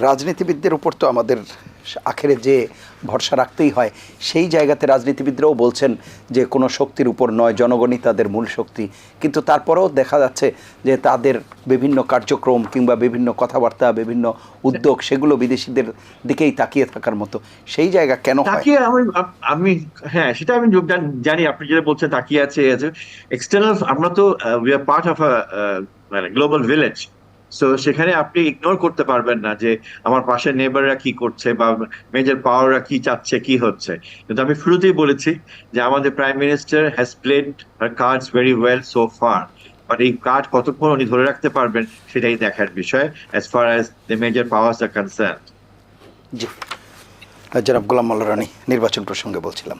রাজনীতিবিদদের উপর তো আমাদের আখেরে যে ভরসা রাখতেই হয়, সেই জায়গাতে রাজনীতিবিদরাও বলছেন যে কোনো শক্তির উপর নয়, জনগণই তাদের মূল শক্তি। কিন্তু তারপরেও দেখা যাচ্ছে যে তাদের বিভিন্ন কার্যক্রম কিংবা বিভিন্ন কথাবার্তা, বিভিন্ন উদ্যোগ, সেগুলো বিদেশিদের দিকেই তাকিয়ে থাকার মতো। সেই জায়গা কেন হয়? তাকিয়ে আমি আমি হ্যাঁ, সেটা আমি জানি আপনি যেটা বলছেন তাকিয়ে আছে এক্সটার্নাল। আমরা তো উই আর পার্ট অফ মানে গ্লোবাল ভিলেজ। সো সেখানে আপনি ইগনোর করতে পারবেন না যে আমার পাশের নেবাররা কি করছে বা মেজর পাওয়াররা কি চাচ্ছে, কি হচ্ছে। কিন্তু আমি শুরুতেই বলেছি যে আমাদের prime minister has played her cards very well so far, but এই কার্ড কতক্ষণ উনি ধরে রাখতে পারবেন সেটাই দেখার বিষয় as far as the major powers are concern. জি, জনাব গোলাম মোল্লা রানী, নির্বাচন প্রসঙ্গে বলছিলাম।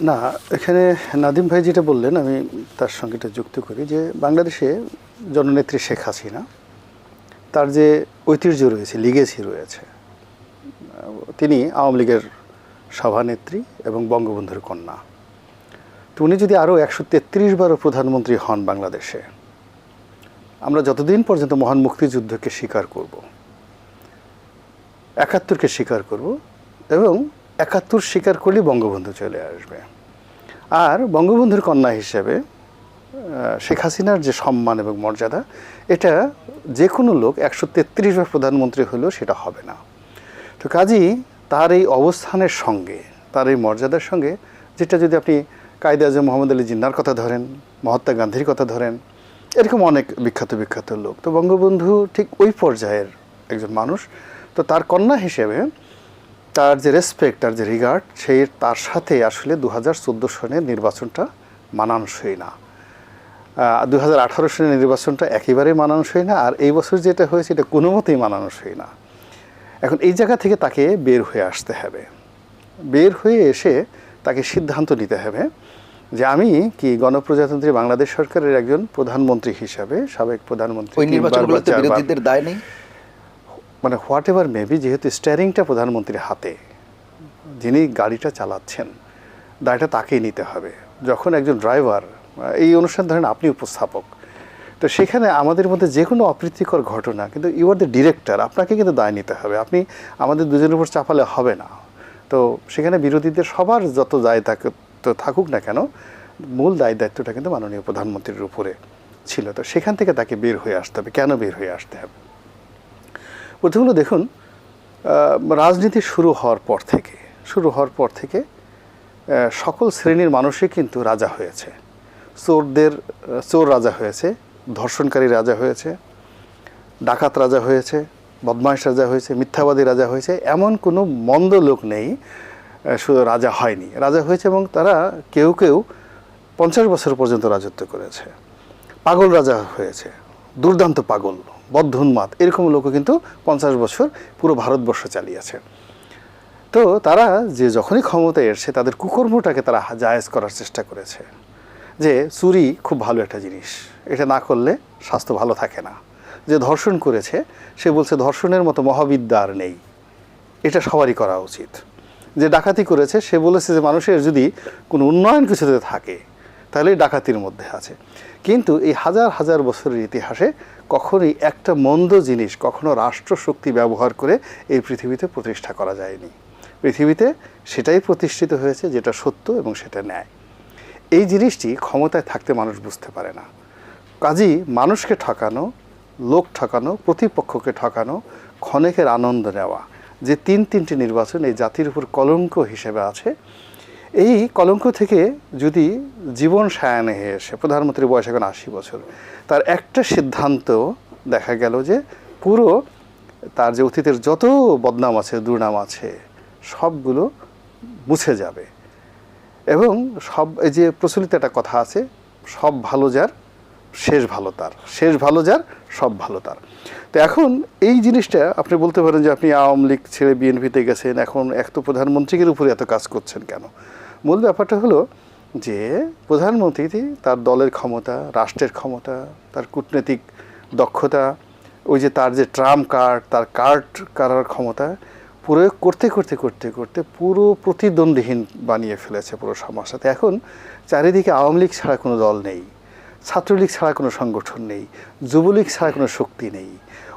না, এখানে নাদিম ভাই যেটা বললেন আমি তার সঙ্গে এটা যুক্ত করি যে বাংলাদেশে জননেত্রী শেখ হাসিনা, তার যে ঐতিহ্য রয়েছে, লিগেসি রয়েছে, তিনি আওয়ামী লীগের সভানেত্রী এবং বঙ্গবন্ধুর কন্যা। তো উনি যদি আরও 133 বারও প্রধানমন্ত্রী হন বাংলাদেশে, আমরা যতদিন পর্যন্ত মহান মুক্তিযুদ্ধকে স্বীকার করব, 71কে স্বীকার করব, এবং 71 স্বীকার করলে বঙ্গবন্ধু চলে আসবে। আর বঙ্গবন্ধুর কন্যা হিসেবে শেখ হাসিনার যে সম্মান এবং মর্যাদা, এটা যে কোনো লোক 133 বার প্রধানমন্ত্রী হলেও সেটা হবে না। তো কাজেই তার এই অবস্থানের সঙ্গে, তার এই মর্যাদার সঙ্গে, যেটা যদি আপনি কায়েদে আজম মোহাম্মদ আলী জিন্নাহর কথা ধরেন, মহাত্মা গান্ধীর কথা ধরেন, এরকম অনেক বিখ্যাত বিখ্যাত লোক, তো বঙ্গবন্ধু ঠিক ওই পর্যায়ের একজন মানুষ। তো তার কন্যা হিসেবে তার যে রেসপেক্ট, তার যে রিগার্ড, সেই তার সাথে আসলে 2014 সনের নির্বাচনটা মানানসই না, 2018 সনের নির্বাচনটা একেবারেই মানানসই না, আর এই বছর যেটা হয়েছে এটা কোনো মতেই মানানসই না। এখন এই জায়গা থেকে তাকে বের হয়ে আসতে হবে। বের হয়ে এসে তাকে সিদ্ধান্ত নিতে হবে যে আমি কি গণপ্রজাতন্ত্রী বাংলাদেশ সরকারের একজন প্রধানমন্ত্রী হিসাবে, সাবেক প্রধানমন্ত্রী, ওই নির্বাচনগুলোতে বিরোধীদের দায় নেই, মানে হোয়াট এভার মেবি, যেহেতু স্টিয়ারিংটা প্রধানমন্ত্রীর হাতে, যিনি গাড়িটা চালাচ্ছেন, দায়টা তাকেই নিতে হবে। যখন একজন ড্রাইভার, এই অনুষ্ঠান ধরেন আপনি উপস্থাপক, তো সেখানে আমাদের মধ্যে যে কোনো অপ্রীতিকর ঘটনা, কিন্তু ইউ আর দ্য ডিরেক্টর, আপনাকে কিন্তু দায় নিতে হবে। আপনি আমাদের দুজনের উপর চাপালে হবে না। তো সেখানে বিরোধীদের সবার যত দায় থাকুক না কেন, মূল দায় দায়িত্বটা কিন্তু মাননীয় প্রধানমন্ত্রীর উপরে ছিল। তো সেখান থেকে তাকে বের হয়ে আসতে হবে। কেন বের হয়ে আসতে হবে? প্রথমত দেখুন, রাজনীতি শুরু হওয়ার পর থেকে সকল শ্রেণীর মানুষই কিন্তু রাজা হয়েছে। চোর রাজা হয়েছে, ধর্ষণকারী রাজা হয়েছে, ডাকাত রাজা হয়েছে, বদমাইশ রাজা হয়েছে, মিথ্যাবাদী রাজা হয়েছে, এমন কোনো মন্দ লোক নেই শুধু রাজা হয়নি, রাজা হয়েছে। এবং তারা কেউ কেউ 50 বছর পর্যন্ত রাজত্ব করেছে। পাগল রাজা হয়েছে, দুর্দান্ত পাগল, বদ্ধ উন্মাদ, এরকম লোকও কিন্তু 50 বছর পুরো ভারতবর্ষ চালিয়েছে। তো তারা যে যখনই ক্ষমতায় এসছে, তাদের কুকর্মটাকে তারা জায়েজ করার চেষ্টা করেছে যে চুরি খুব ভালো একটা জিনিস, এটা না করলে স্বাস্থ্য ভালো থাকে না। যে ধর্ষণ করেছে সে বলছে ধর্ষণের মতো মহাবিদ্যা আর নেই, এটা সবারই করা উচিত। যে ডাকাতি করেছে সে বলেছে যে মানুষের যদি কোনো উন্নয়ন কিছুতে থাকে তাহলে ডাকাতির মধ্যে আছে। কিন্তু এই হাজার হাজার বছরের ইতিহাসে কখনোই একটা মন্দ জিনিস কখনো রাষ্ট্রশক্তি ব্যবহার করে এই পৃথিবীতে প্রতিষ্ঠা করা যায়নি। পৃথিবীতে সেটাই প্রতিষ্ঠিত হয়েছে যেটা সত্য এবং সেটা ন্যায়। এই জিনিসটি ক্ষমতায় থাকতে মানুষ বুঝতে পারে না। কাজেই মানুষকে ঠকানো, লোক ঠকানো, প্রতিপক্ষকে ঠকানো, ক্ষণিকের আনন্দ নেওয়া, যে তিনটি নির্বাচন এই জাতির উপর কলঙ্ক হিসেবে আছে, এই কলঙ্ক থেকে যদি জীবন সায়ানে হয়ে এসে, প্রধানমন্ত্রীর বয়স এখন 80 বছর, তার একটা সিদ্ধান্ত দেখা গেল যে পুরো তার যে অতীতের যত বদনাম আছে, দুর্নাম আছে, সবগুলো মুছে যাবে। এবং এই যে প্রচলিত একটা কথা আছে, সব ভালো যার শেষ ভালো তার, শেষ ভালো যার সব ভালো তার। তো এখন এই জিনিসটা আপনি বলতে পারেন যে আপনি আওয়ামী লীগ ছেড়ে বিএনপিতে গেছেন, এখন এক তো প্রধানমন্ত্রীর উপরে এত কাজ করছেন কেন? মূল ব্যাপারটা হলো যে প্রধানমন্ত্রী তার দলের ক্ষমতা, রাষ্ট্রের ক্ষমতা, তার কূটনৈতিক দক্ষতা, ওই যে তার যে ট্রাম্প কার্ড, তার কার্ড করার ক্ষমতা প্রয়োগ করতে করতে করতে করতে পুরো প্রতিদ্বন্দ্বীহীন বানিয়ে ফেলেছে পুরো সমাজটাতে। এখন চারিদিকে আওয়ামী লীগ ছাড়া কোনো দল নেই, ছাত্রলীগ ছাড়া কোনো সংগঠন নেই, যুবলীগ ছাড়া কোনো শক্তি নেই।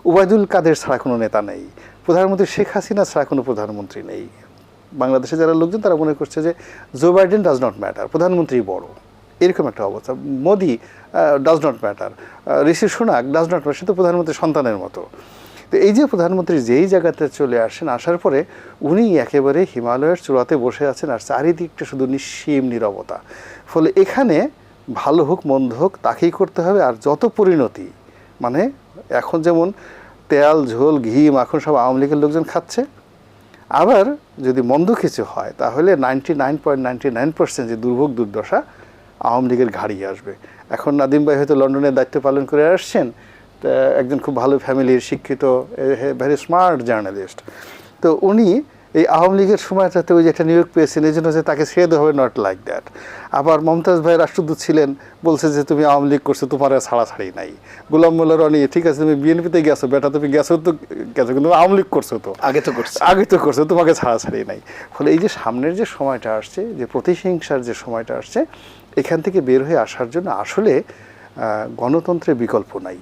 ওবায়দুল কাদের ছাড়া কোনো নেতা নেই, প্রধানমন্ত্রী শেখ হাসিনা ছাড়া কোনো প্রধানমন্ত্রী নেই। বাংলাদেশে যারা লোকজন তারা মনে করছে যে Joe Biden does not matter, প্রধানমন্ত্রী বড়, এরকম একটা অবস্থা। Modi does not matter, Rishi Sunak does not matter, সে তো প্রধানমন্ত্রী সন্তানের মতো। তো এই যে প্রধানমন্ত্রী যেই জায়গাতে চলে আসেন, আসার পরে উনি একেবারে হিমালয়ের চূড়াতে বসে আছেন আর চারিদিকটা শুধু নিঃসীম নীরবতা। ফলে এখানে ভালো হোক মন্দ হোক তাকেই করতে হবে। আর যত পরিণতি, মানে এখন যেমন তেল ঝোল ঘি মাখন সব আওয়ামী লীগের লোকজন খাচ্ছে, আবার যদি মন্দ কিছু হয় তাহলে 99.99% যে দুর্ভোগ দুর্দশা আওয়ামী লীগের ঘাড়ি আসবে। এখন নাদিম ভাই হয়তো লন্ডনের দায়িত্ব পালন করে আসছেন, তা একজন খুব ভালো ফ্যামিলির শিক্ষিত, ভেরি স্মার্ট জার্নালিস্ট। তো উনি এই আওয়ামী লীগের সময়টাতে ওই যে একটা নিয়োগ পেয়েছেন, এই জন্য যে তাকে ছেড়ে দেওয়া হবে, নট লাইক দ্যাট। আবার মমতাজ ভাই রাষ্ট্রদূত ছিলেন, বলছে যে তুমি আওয়ামী লীগ করছো, তোমার আর ছাড়াছাড়ি নাই। গোলাম মোল্লা রনি, ঠিক আছে তুমি বিএনপিতে গেছো বেটা, তুমি গেছো তো গেছো, কিন্তু আওয়ামী লীগ করছো তো আগে তো করছো, তোমাকে ছাড়াছাড়ি নাই। ফলে এই যে সামনের যে সময়টা আসছে, যে প্রতিহিংসার যে সময়টা আসছে, এখান থেকে বের হয়ে আসার জন্য আসলে গণতন্ত্রের বিকল্প নাই।